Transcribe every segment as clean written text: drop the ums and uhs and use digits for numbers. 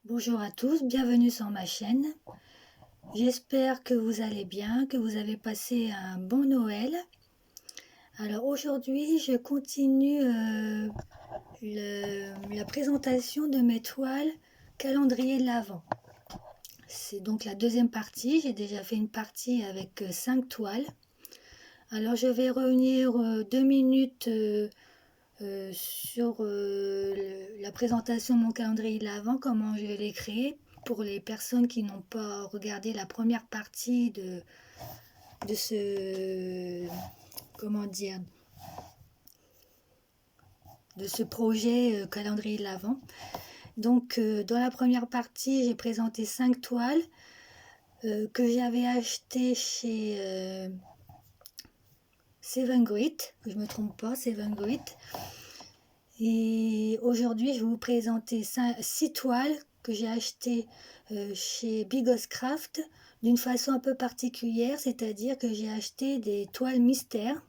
Bonjour à tous, bienvenue sur ma chaîne. J'espère que vous allez bien, que vous avez passé un bon Noël. Alors aujourd'hui, je continue la présentation de mes toiles calendrier de l'Avent. C'est donc la deuxième partie. J'ai déjà fait une partie avec 5 toiles. Alors je vais revenir 2 minutes sur la présentation de mon calendrier de l'Avent, comment je l'ai créé, pour les personnes qui n'ont pas regardé la première partie de ce, comment dire, de ce projet calendrier de l'Avent. Donc dans la première partie, j'ai présenté 5 toiles que j'avais achetées chez Seven Grit, que je ne me trompe pas, Seven Grit. Et aujourd'hui, je vais vous présenter 6 toiles que j'ai achetées chez Bigoscraft d'une façon un peu particulière, c'est-à-dire que j'ai acheté des toiles mystères,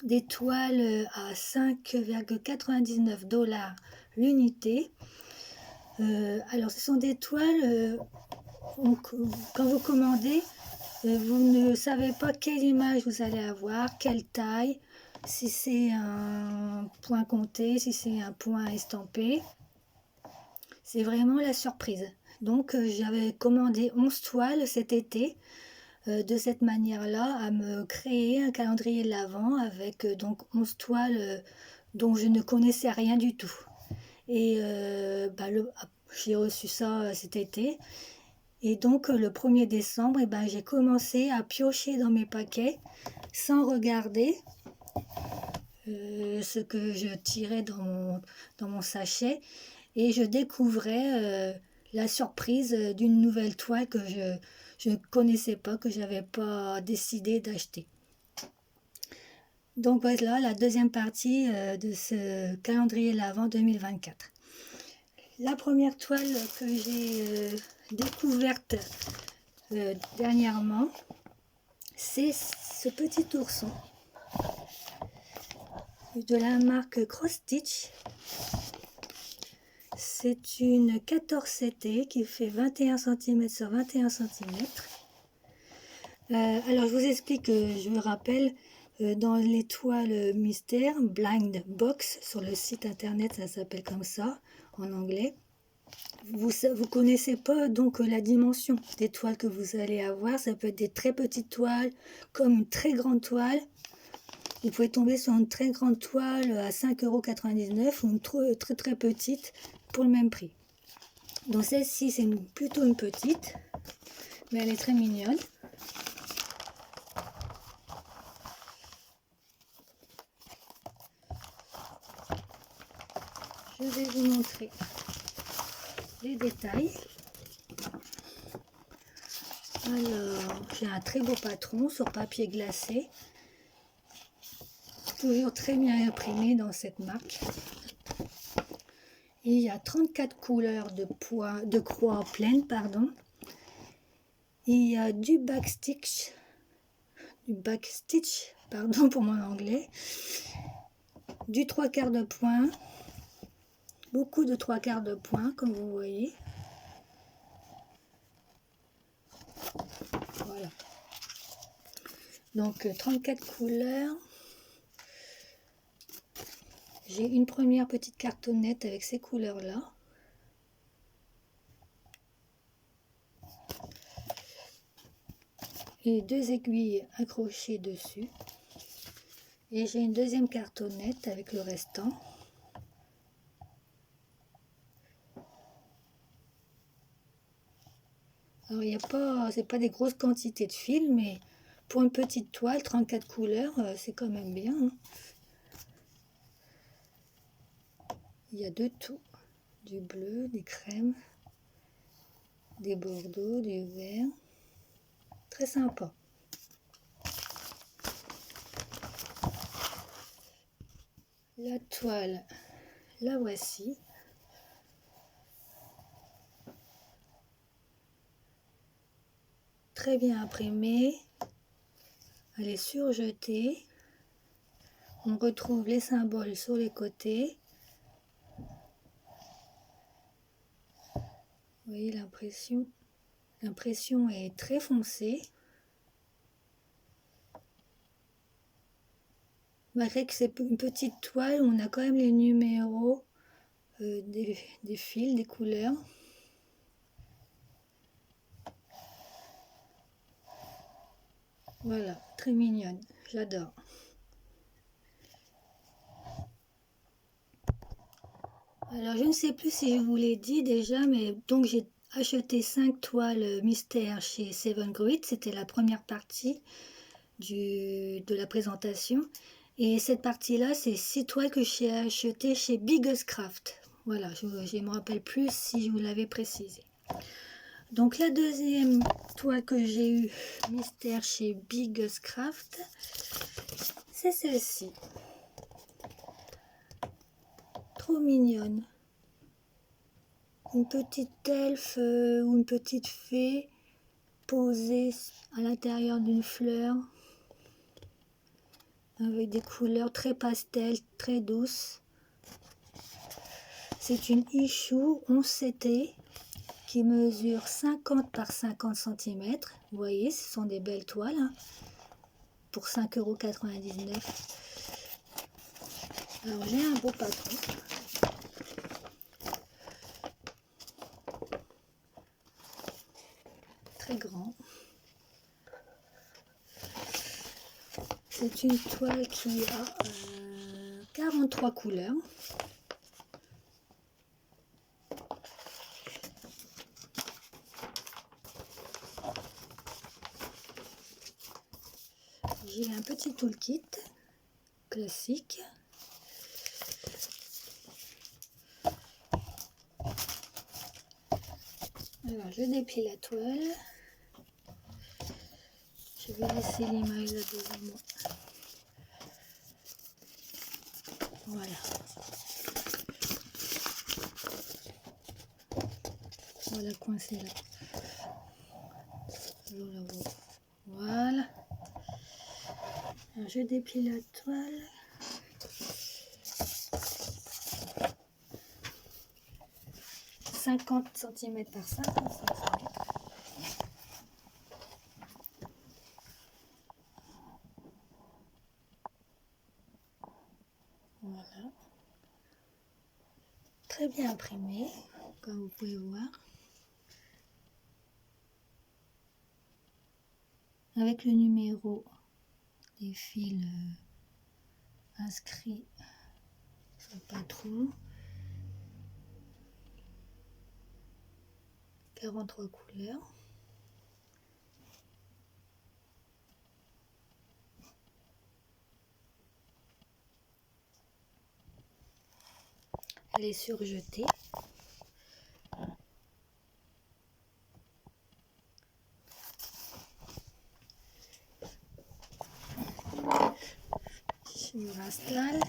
des toiles à 5,99 $ l'unité. Alors, ce sont des toiles, quand vous commandez, vous ne savez pas quelle image vous allez avoir, quelle taille, si c'est un point compté, si c'est un point estampé. C'est vraiment la surprise. Donc j'avais commandé 11 toiles cet été de cette manière-là, à me créer un calendrier de l'Avent avec donc 11 toiles dont je ne connaissais rien du tout. Et j'ai reçu ça cet été. Et donc le 1er décembre, j'ai commencé à piocher dans mes paquets sans regarder ce que je tirais dans mon sachet. Et je découvrais la surprise d'une nouvelle toile que je ne connaissais pas, que je n'avais pas décidé d'acheter. Donc voilà la deuxième partie de ce calendrier l'Avent 2024. La première toile que j'ai découverte dernièrement, c'est ce petit ourson de la marque Cross Stitch. C'est une 14 CT qui fait 21 cm sur 21 cm. Alors je vous explique, je me rappelle, dans les toiles mystères, Blind Box, sur le site internet, ça s'appelle comme ça, en anglais. Vous connaissez pas donc la dimension des toiles que vous allez avoir. Ça peut être des très petites toiles, comme une très grande toile. Vous pouvez tomber sur une très grande toile à 5,99 € ou une très très petite pour le même prix. Donc celle-ci, c'est plutôt une petite, mais elle est très mignonne. Je vais vous montrer les détails. Alors, j'ai un très beau patron sur papier glacé, toujours très bien imprimé dans cette marque. Il y a 34 couleurs de croix pleines, pardon. Il y a du backstitch, pardon pour mon anglais, du 3/4 de point, beaucoup de 3/4 de point comme vous voyez. Voilà. Donc 34 couleurs. J'ai une première petite cartonnette avec ces couleurs-là. Et 2 aiguilles accrochées dessus. Et j'ai une deuxième cartonnette avec le restant. Alors il n'y a pas, c'est pas des grosses quantités de fil, mais pour une petite toile, 34 couleurs, c'est quand même bien. Hein. Il y a de tout, du bleu, des crèmes, des bordeaux, du vert. Très sympa. La toile, la voici. Très bien imprimée. Elle est surjetée. On retrouve les symboles sur les côtés. Vous voyez l'impression est très foncée. Malgré que c'est une petite toile, on a quand même les numéros des fils, des couleurs. Voilà, très mignonne, j'adore. Alors je ne sais plus si je vous l'ai dit déjà, mais donc j'ai acheté 5 toiles mystères chez Seven Grit, c'était la première partie de la présentation. Et cette partie-là, c'est 6 toiles que j'ai achetées chez Biggest Craft. Voilà, je ne me rappelle plus si je vous l'avais précisé. Donc la deuxième toile que j'ai eue mystère chez Biggest Craft, c'est celle-ci. Trop mignonne. Une petite elfe ou une petite fée posée à l'intérieur d'une fleur avec des couleurs très pastel, très douces. C'est une Ichou 11CT qui mesure 50 par 50 cm. Vous voyez, ce sont des belles toiles hein, pour 5,99 €. Alors j'ai un beau patron. Très grand. C'est une toile qui a 43 couleurs. J'ai un petit toolkit classique. Alors je déplie la toile. Je vais laisser l'image là devant moi. Voilà. Voilà coincé là. Voilà. Alors je déplie la toile. « 50 cm par 50 cm. Voilà. Très bien imprimé, comme vous pouvez voir. Avec le numéro des fils inscrits sur le patron. 43 couleurs. Elle est surjetée. Je me l'installe.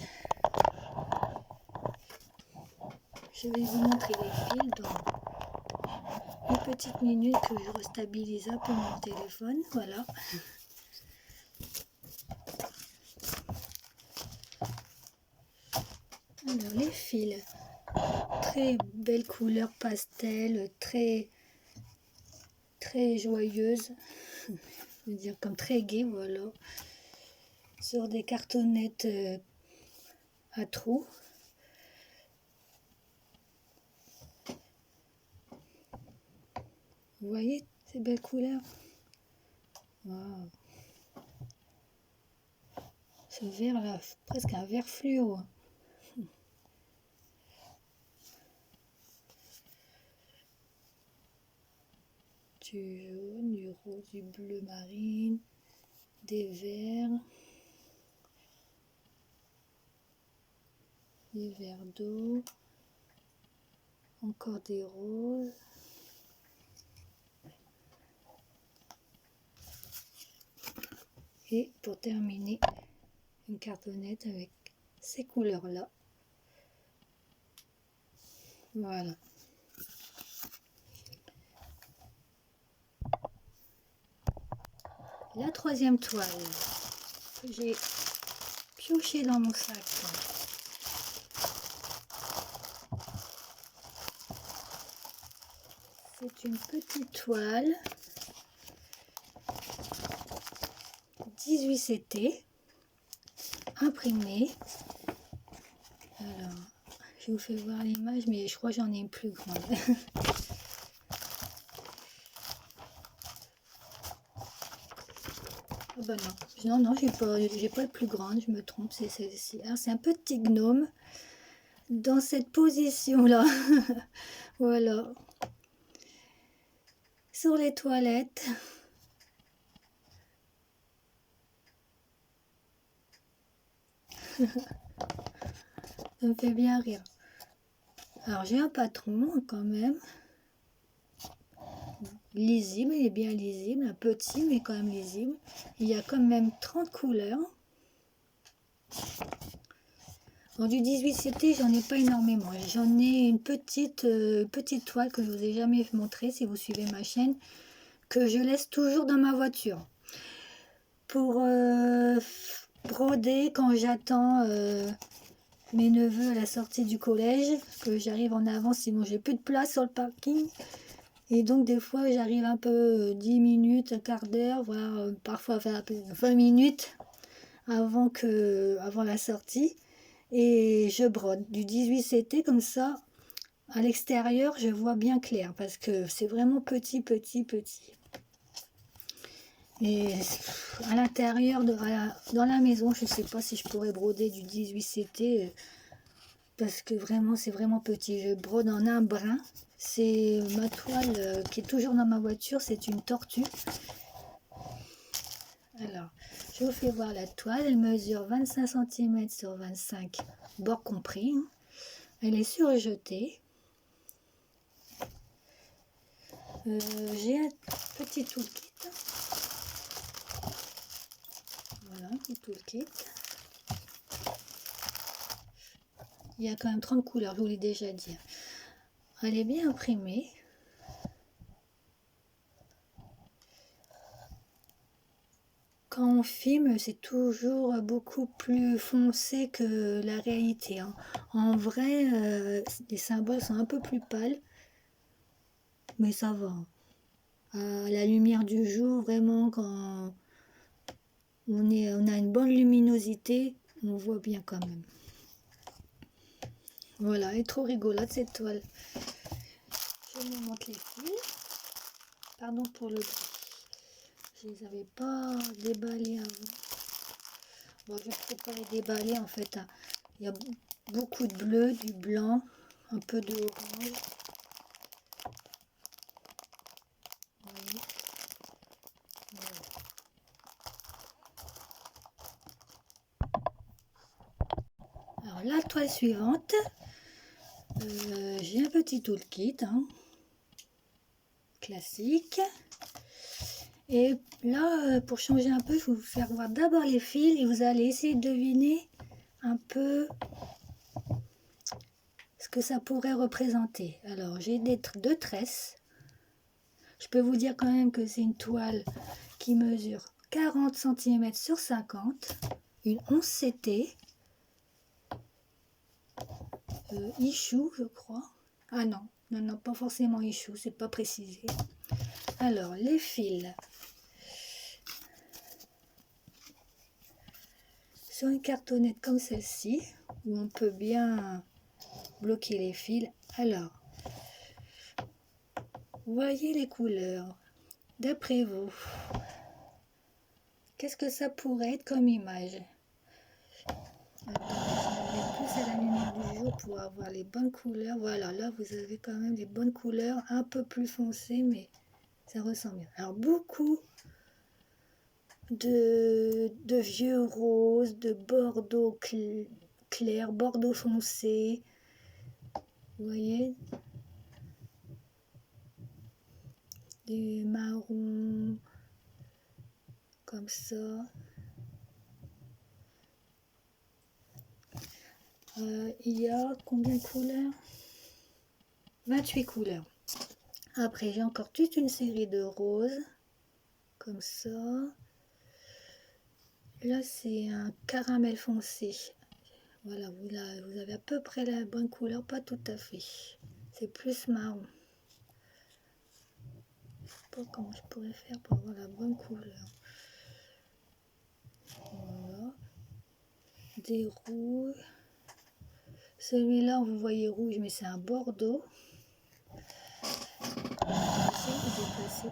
Je vais vous montrer les fils dans une petite minute que je restabilise un peu mon téléphone. Voilà. Alors les fils, très belle couleur pastel, très joyeuse, je veux dire comme très gai, voilà, sur des cartonnettes à trous. Vous voyez ces belles couleurs? Wow. Ce vert là, presque un vert fluo. Du jaune, du rose, du bleu marine, des verts d'eau, encore des roses. Et pour terminer, une cartonnette avec ces couleurs-là. Voilà. La troisième toile que j'ai piochée dans mon sac. C'est une petite toile 18 CT imprimée. Alors, je vous fais voir l'image, mais je crois que j'en ai une plus grande. Oh bah non, non, j'ai pas de plus grande, je me trompe. C'est un petit gnome dans cette position-là. Voilà. Sur les toilettes. Ça me fait bien rire. Alors j'ai un patron quand même. Lisible, il est bien lisible, un petit mais quand même lisible. Il y a quand même 30 couleurs. Bon, du 18 CT, j'en ai pas énormément. J'en ai une petite toile que je vous ai jamais montrée si vous suivez ma chaîne, que je laisse toujours dans ma voiture pour broder quand j'attends mes neveux à la sortie du collège, que j'arrive en avance, sinon j'ai plus de place sur le parking. Et donc des fois j'arrive un peu 10 minutes, un quart d'heure, voire parfois 20 minutes avant la sortie. Et je brode du 18 CT comme ça. À l'extérieur, je vois bien clair parce que c'est vraiment petit. Et à l'intérieur, dans la maison, je ne sais pas si je pourrais broder du 18 CT parce que vraiment, c'est vraiment petit. Je brode en un brin. C'est ma toile qui est toujours dans ma voiture, c'est une tortue. Alors, je vous fais voir la toile. Elle mesure 25 cm sur 25, bord compris. Elle est surjetée. J'ai un petit toolkit. Voilà, un petit toolkit. Il y a quand même 30 couleurs, je vous l'ai déjà dit. Elle est bien imprimée. Quand on filme, c'est toujours beaucoup plus foncé que la réalité. En vrai, les symboles sont un peu plus pâles, mais ça va. À la lumière du jour, vraiment, quand on a une bonne luminosité, on voit bien quand même. Voilà, elle est trop rigolote cette toile. Je vous montre les fils. Pardon pour le bruit. Je les avais pas déballés avant. Bon, je ne peux pas les déballer en fait. Il y a beaucoup de bleu, du blanc, un peu de orange. Vous voyez. Voilà. Alors la toile suivante, j'ai un petit toolkit classique. Et là, pour changer un peu, je vais vous faire voir d'abord les fils et vous allez essayer de deviner un peu ce que ça pourrait représenter. Alors, j'ai deux tresses. Je peux vous dire quand même que c'est une toile qui mesure 40 cm sur 50, une 11 CT, Ichou, je crois. Ah non, pas forcément Ichou, c'est pas précisé. Alors, les fils. Sur une cartonnette comme celle-ci, où on peut bien bloquer les fils. Alors, voyez les couleurs. D'après vous, qu'est-ce que ça pourrait être comme image? Attendez, je vais plus à la lumière du jour pour avoir les bonnes couleurs. Voilà, là vous avez quand même des bonnes couleurs, un peu plus foncées, mais ça ressemble bien. Alors beaucoup de vieux roses, de bordeaux clair, bordeaux foncé. Vous voyez, des marrons comme ça. Il y a combien de couleurs? 28 couleurs. Après, j'ai encore toute une série de roses, comme ça. Là, c'est un caramel foncé. Voilà, vous avez à peu près la bonne couleur, pas tout à fait. C'est plus marron. pas comment je pourrais faire pour avoir la bonne couleur. Voilà. Des rouges. Celui-là, vous voyez rouge, mais c'est un bordeaux.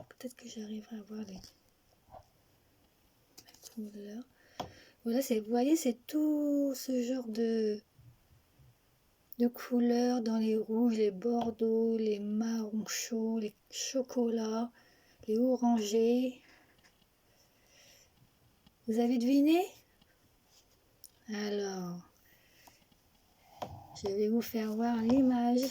Peut-être que j'arriverai à voir les couleurs. Voilà, vous voyez, c'est tout ce genre de couleurs dans les rouges, les bordeaux, les marrons chauds, les chocolats, les orangés. Vous avez deviné? Alors, je vais vous faire voir l'image.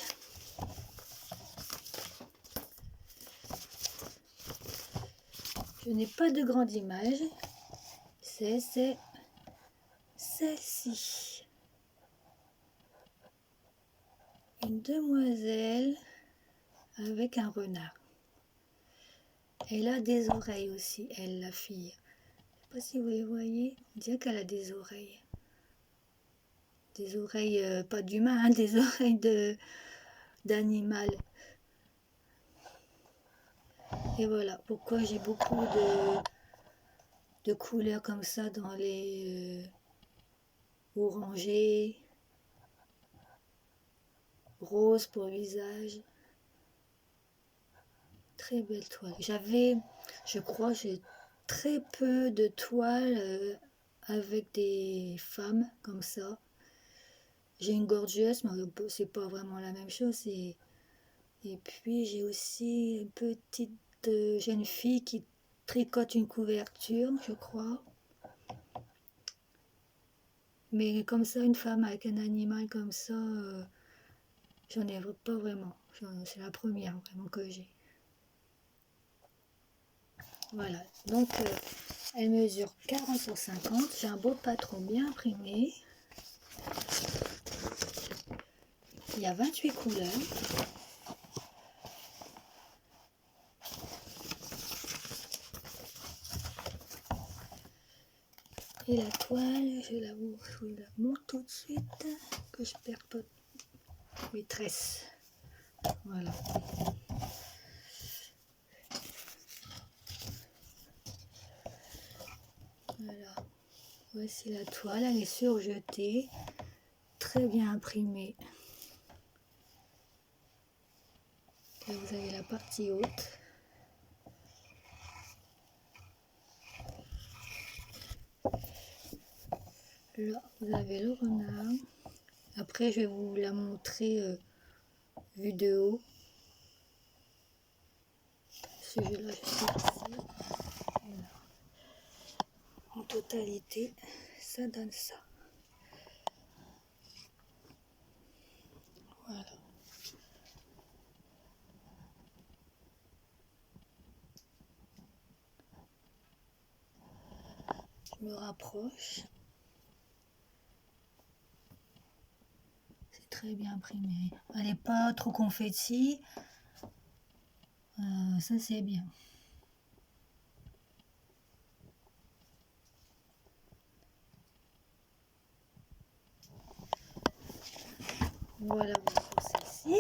Je n'ai pas de grande image. C'est celle-ci. Une demoiselle avec un renard. Elle a des oreilles aussi, elle, la fille. Je ne sais pas si vous les voyez. On dirait qu'elle a des oreilles. Des oreilles, pas d'humain, hein, des oreilles d'animal. Et voilà pourquoi j'ai beaucoup de couleurs comme ça dans les orangés, rose pour le visage. Très belle toile. Je crois, j'ai très peu de toiles avec des femmes comme ça. J'ai une gorgeuse, mais c'est pas vraiment la même chose. Et puis j'ai aussi une petite jeune fille qui tricote une couverture, je crois. Mais comme ça, une femme avec un animal comme ça, j'en ai pas vraiment. C'est la première vraiment que j'ai. Voilà, donc elle mesure 40 sur 50. J'ai un beau patron bien imprimé. Il y a 28 couleurs. Et la toile, je vous la montre tout de suite, que je perds pas mes tresses. Voilà. Voilà. Voici la toile, elle est surjetée, très bien imprimée. Là, vous avez la partie haute. Là, vous avez le renard. Après, je vais vous la montrer vue de haut. Ce jeu-là, je sais ici. Voilà. En totalité, ça donne ça. Voilà. Je me rapproche. C'est très bien imprimé. Elle n'est pas trop confetti. Ça, c'est bien. Voilà pour celle-ci.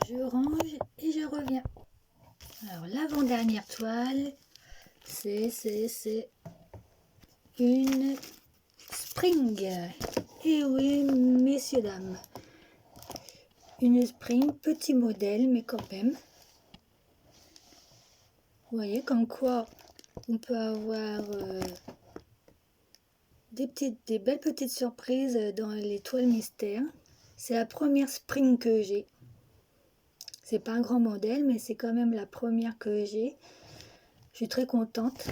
Je range et je reviens. Alors, l'avant-dernière toile, c'est une Spring. Et oui, messieurs, dames. Une Spring, petit modèle, mais quand même. Vous voyez, comme quoi on peut avoir des belles petites surprises dans les toiles mystères. C'est la première Spring que j'ai. C'est pas un grand modèle, mais c'est quand même la première que j'ai. Je suis très contente.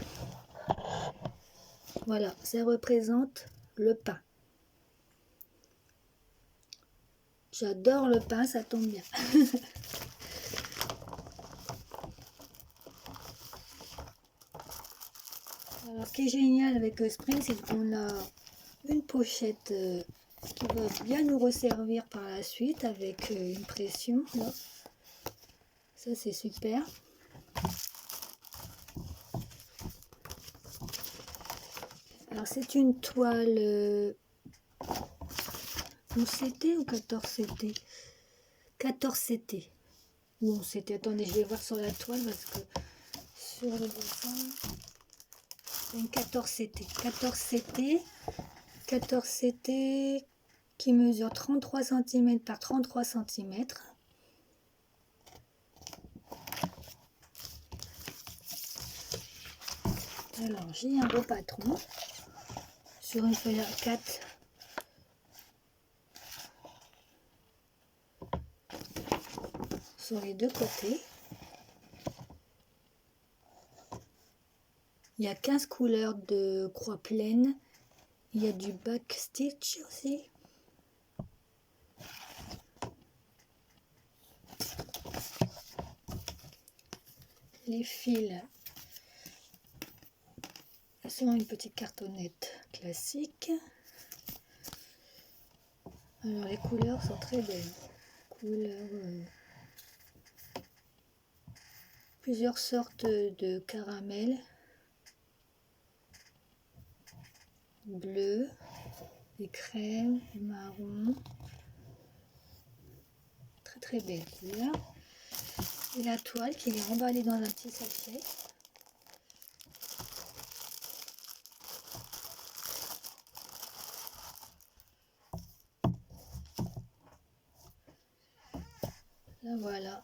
Voilà, ça représente le pain. J'adore le pain, ça tombe bien. Alors, ce qui est génial avec Spring, c'est qu'on a une pochette qui va bien nous resservir par la suite avec une pression. Là. Ça, c'est super. Alors, c'est une toile 11 CT ou 14 CT? 14 CT. Bon, c'était... Attendez, je vais voir sur la toile parce que sur le dessin, c'est une 14CT. 14CT. 14CT qui mesure 33 cm par 33 cm. Alors, j'ai un beau patron sur une feuille A4. Sur les deux côtés. Il y a 15 couleurs de croix pleine. Il y a du backstitch aussi. Les fils sont une petite cartonnette classique. Alors les couleurs sont très belles. Couleurs, plusieurs sortes de caramel. Bleu, des crèmes, du marron. Très très belle couleur. Et la toile qui est emballée dans un petit sachet. Là voilà.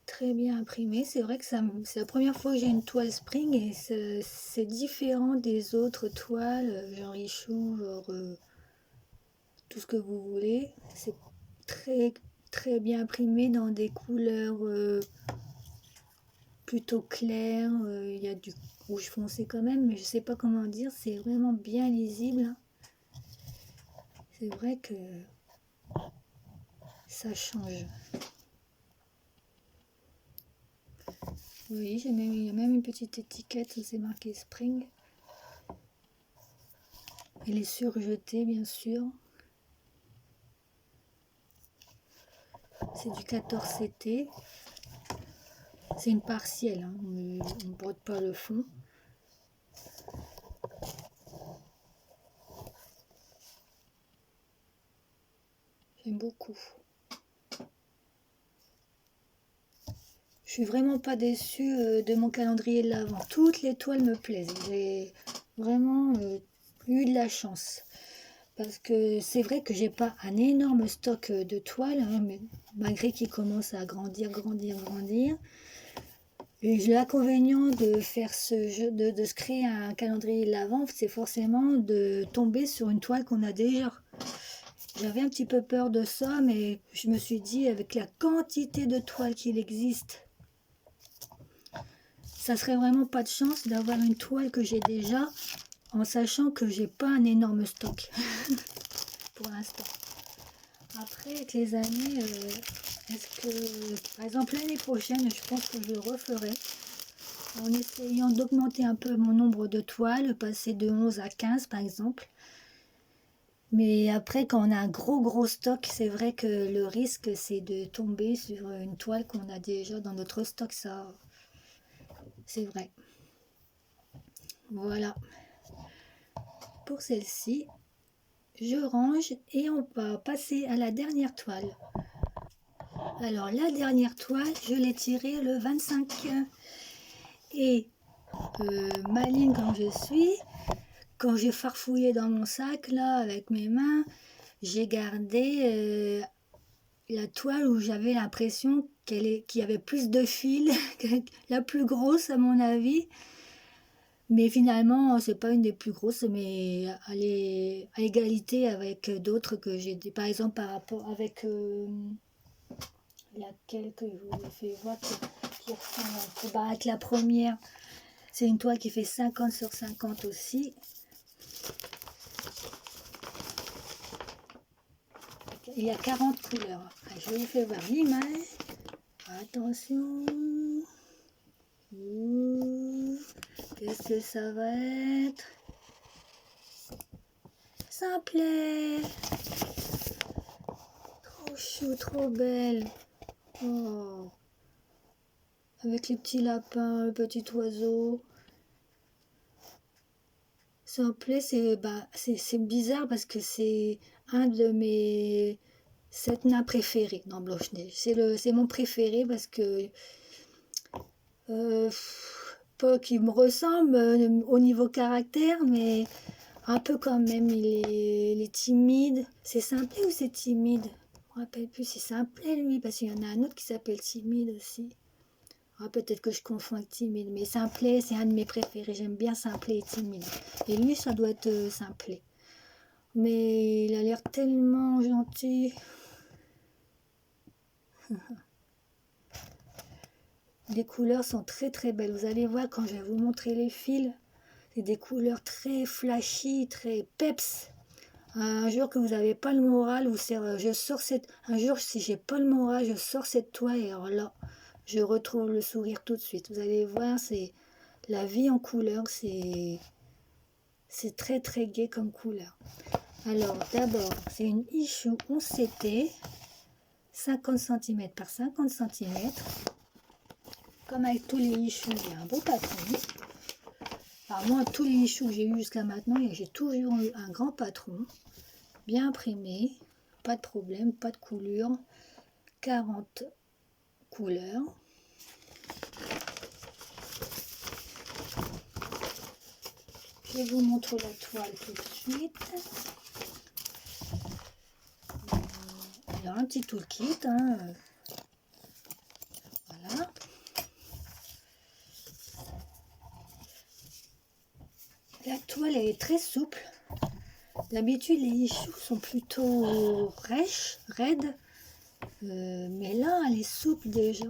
Très bien imprimé. C'est vrai que c'est la première fois que j'ai une toile spring et c'est différent des autres toiles, genre Ichou, genre tout ce que vous voulez. C'est très très bien imprimé dans des couleurs plutôt claires. Il y a du rouge foncé quand même, mais je sais pas comment dire. C'est vraiment bien lisible. C'est vrai que ça change. Oui, il y a même une petite étiquette où c'est marqué Spring. Elle est surjetée, bien sûr. C'est du 14CT. C'est une partielle, hein. On ne brode pas le fond. J'aime beaucoup. Je suis vraiment pas déçue de mon calendrier de l'Avent. Toutes les toiles me plaisent. J'ai vraiment eu de la chance. Parce que c'est vrai que j'ai pas un énorme stock de toiles, hein, mais malgré qu'il commence à grandir. Et l'inconvénient de faire ce jeu, de se créer un calendrier de l'Avent, c'est forcément de tomber sur une toile qu'on a déjà. J'avais un petit peu peur de ça, mais je me suis dit, avec la quantité de toiles qu'il existe, ça serait vraiment pas de chance d'avoir une toile que j'ai déjà, en sachant que j'ai pas un énorme stock pour l'instant. Après, avec les années, est-ce que, par exemple, l'année prochaine, je pense que je le referai en essayant d'augmenter un peu mon nombre de toiles, passer de 11 à 15 par exemple. Mais après, quand on a un gros stock, c'est vrai que le risque, c'est de tomber sur une toile qu'on a déjà dans notre stock, ça, c'est vrai. Voilà. Pour celle-ci, je range et on va passer à la dernière toile. Alors, la dernière toile, je l'ai tirée le 25. Et maligne comme je suis, quand j'ai farfouillé dans mon sac, là, avec mes mains, j'ai gardé la toile où j'avais l'impression qu'il y avait plus de fils, la plus grosse à mon avis. Mais finalement, c'est pas une des plus grosses, mais elle est à égalité avec d'autres que j'ai, par exemple par rapport avec laquelle que je vous ai fait voir qui ressemble un peu, bah, avec la première. C'est une toile qui fait 50 sur 50 aussi. Il y a 40 couleurs. Je vous fais voir l'image. Attention. Qu'est-ce que ça va être? Ça me plaît. Trop chou, trop belle. Oh. Avec les petits lapins, le petit oiseau. Ça me plaît, c'est bizarre parce que c'est un de mes cette nain préférée dans Blanche-Neige. C'est mon préféré parce que pas qu'il me ressemble au niveau caractère, mais un peu quand même. Il est timide. C'est Simplet ou c'est timide? Je me rappelle plus si c'est Simplet lui, parce qu'il y en a un autre qui s'appelle Timide aussi. Ah, peut-être que je confonds avec Timide, mais Simplet, c'est un de mes préférés. J'aime bien Simplet et Timide. Et lui, ça doit être Simplet. Mais il a l'air tellement gentil. Les couleurs sont très très belles. Vous allez voir quand je vais vous montrer les fils. C'est des couleurs très flashy, très peps. Un jour que vous n'avez pas le moral, je sors un jour si j'ai pas le moral, je sors cette toile et alors là, je retrouve le sourire tout de suite. Vous allez voir, c'est la vie en couleur, c'est très très gai comme couleur. Alors d'abord, c'est une Issue 11 CT, 50 cm par 50 cm. Comme avec tous les Issues, il y a un beau patron. Alors moi, tous les Issues que j'ai eu jusqu'à maintenant, j'ai toujours eu un grand patron, bien imprimé, pas de problème, pas de coulure, 40 couleurs. Je vous montre la toile tout de suite. Alors un petit toolkit, hein. Voilà. La toile elle est très souple. D'habitude les issues sont plutôt rêches, raides, mais là elle est souple déjà.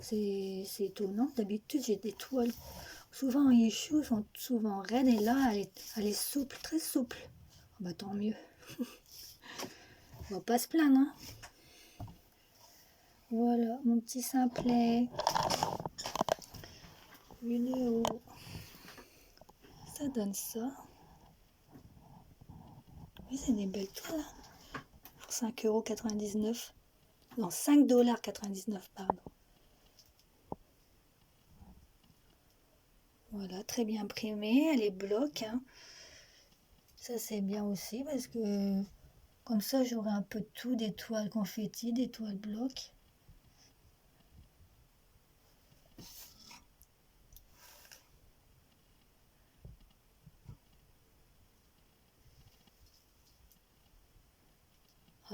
C'est étonnant. D'habitude j'ai des toiles souvent les issues sont souvent raides et là elle est souple, très souple. Oh, bah tant mieux. On va pas se plaindre, hein. Voilà mon petit Simplet. Vidéo. Ça donne ça. Oui, c'est des belles toiles. Hein. Pour 5,99 €. Non, 5,99 $, pardon. Voilà, très bien imprimée. Elle est bloc. Hein. Ça, c'est bien aussi parce que comme ça, j'aurai un peu de tout. Des toiles confetti, des toiles bloc.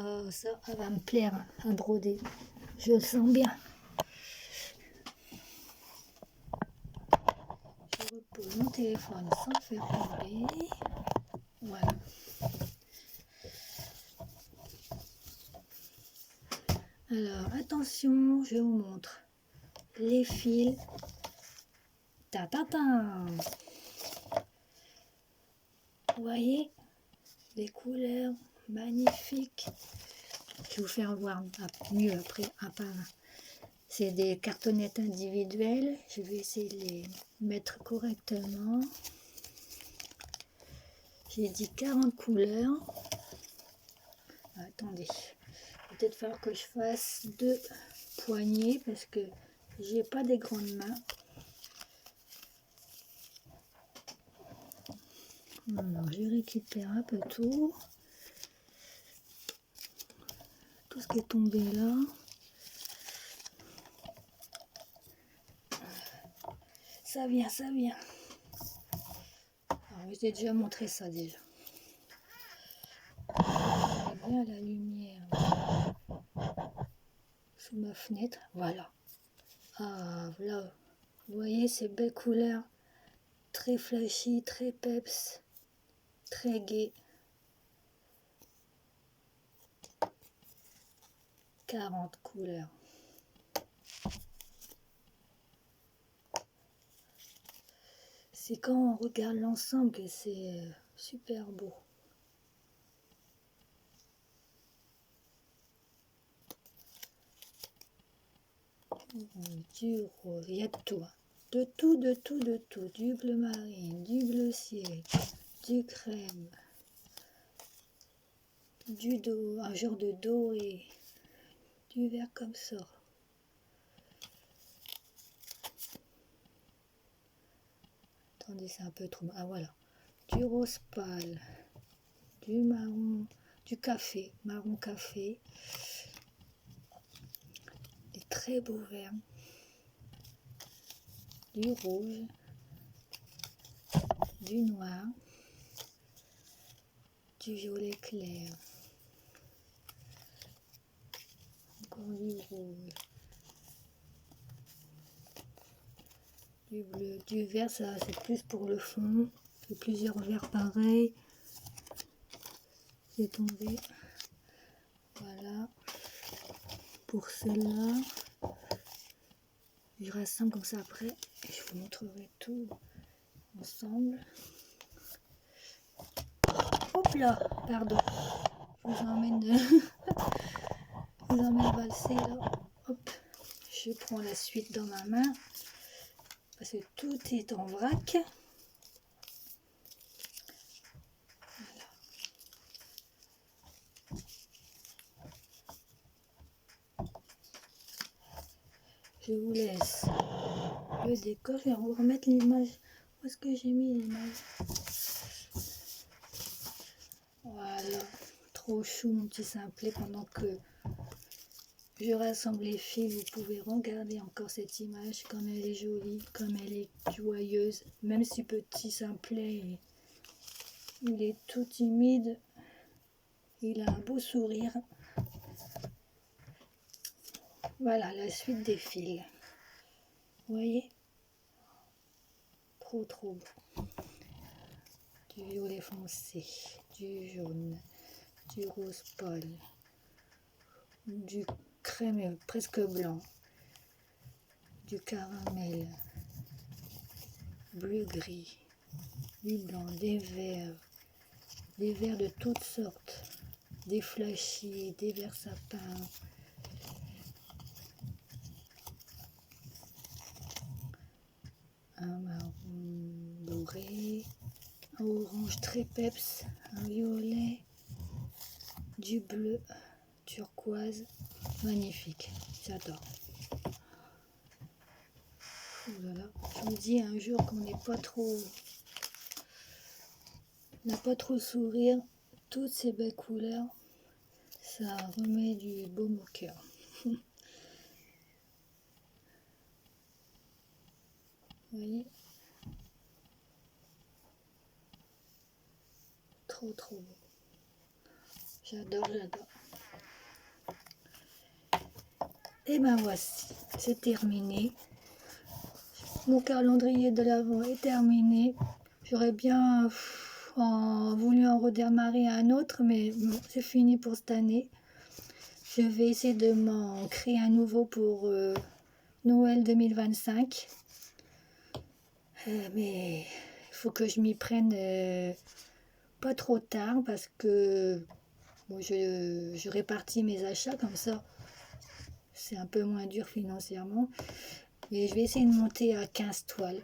Ah, ça va me plaire à broder. Je le sens bien. Je repose mon téléphone sans le faire tomber. Voilà. Alors, attention, je vous montre les fils. Ta ta ta. Vous voyez les couleurs magnifiques. Je vais vous faire voir mieux après un par un. C'est des cartonnettes individuelles. Je vais essayer de les mettre correctement. J'ai dit 40 couleurs. Attendez, peut-être falloir que je fasse 2 poignées parce que j'ai pas des grandes mains. Alors, je récupère un peu tout ce qui est tombé là. Ça vient, ça vient. Alors, je vous ai déjà montré ça déjà. J'ai bien la lumière sous ma fenêtre. Voilà. Ah, voilà. Vous voyez ces belles couleurs. Très flashy, très peps, très gai. 40 couleurs. C'est quand on regarde l'ensemble que c'est super beau. Du rose, il y a de tout. De tout, de tout, de tout. Du bleu marine, du bleu ciel, du crème, du dos, un genre de doré, du vert comme ça. Attendez, c'est un peu trop... Ah voilà. Du rose pâle, du marron, du café, marron café, des très beaux verts, du rouge, du noir, du violet clair, encore du rouge, du bleu, du vert, ça c'est plus pour le fond, j'ai plusieurs verts pareils, c'est tombé, voilà, pour celle-là, je rassemble comme ça après, et je vous montrerai tout ensemble. Hop là, pardon, je vous emmène, je vous emmène valser là, hop, je prends la suite dans ma main, parce que tout est en vrac. Je vous laisse le décor. Je vais vous remettre l'image. Où est-ce que j'ai mis l'image? Voilà. Trop chou mon petit simplet. Pendant que je rassemble les fils, vous pouvez regarder encore cette image. Comme elle est jolie, comme elle est joyeuse. Même si petit simplet, il est tout timide. Il a un beau sourire. Voilà la suite des fils. Vous voyez? Trop beau. Du violet foncé, du jaune, du rose pâle, du crème presque blanc, du caramel, bleu gris, du blanc, des verts de toutes sortes, des flashy, des verts sapins, un marron doré, un orange très peps, un violet, du bleu turquoise, magnifique, j'adore. Voilà. Je vous dis un jour qu'on n'est pas trop, n'a pas trop sourire, toutes ces belles couleurs, ça remet du baume au cœur. Vous voyez, trop beau. J'adore. Et ben voici, c'est terminé. Mon calendrier de l'Avent est terminé. J'aurais bien voulu en redémarrer un autre, mais bon, c'est fini pour cette année. Je vais essayer de m'en créer un nouveau pour Noël 2025. Mais il faut que je m'y prenne pas trop tard parce que bon, je répartis mes achats comme ça. C'est un peu moins dur financièrement. Et je vais essayer de monter à 15 toiles.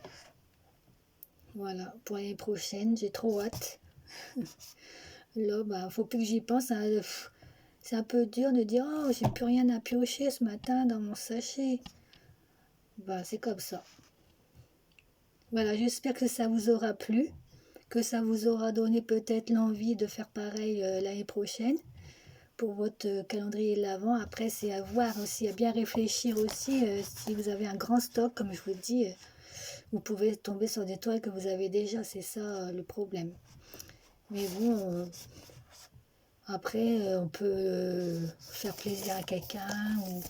Voilà, pour l'année prochaine, j'ai trop hâte. Là, bah, faut plus que j'y pense. Hein. C'est un peu dur de dire, oh, j'ai plus rien à piocher ce matin dans mon sachet. Bah, c'est comme ça. Voilà, j'espère que ça vous aura plu, que ça vous aura donné peut-être l'envie de faire pareil l'année prochaine pour votre calendrier de l'Avent. Après, c'est à voir aussi, à bien réfléchir aussi. Si vous avez un grand stock, comme je vous le dis, vous pouvez tomber sur des toiles que vous avez déjà, c'est ça le problème. Mais bon, après, on peut faire plaisir à quelqu'un. Ou...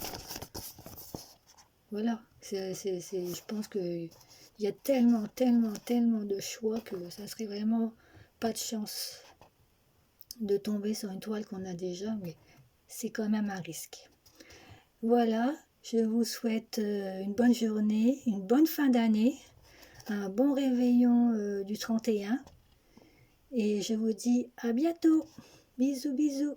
Voilà, je pense qu'il y a tellement de choix que ça serait vraiment pas de chance de tomber sur une toile qu'on a déjà, mais c'est quand même un risque. Voilà, je vous souhaite une bonne journée, une bonne fin d'année, un bon réveillon du 31 et je vous dis à bientôt. Bisous.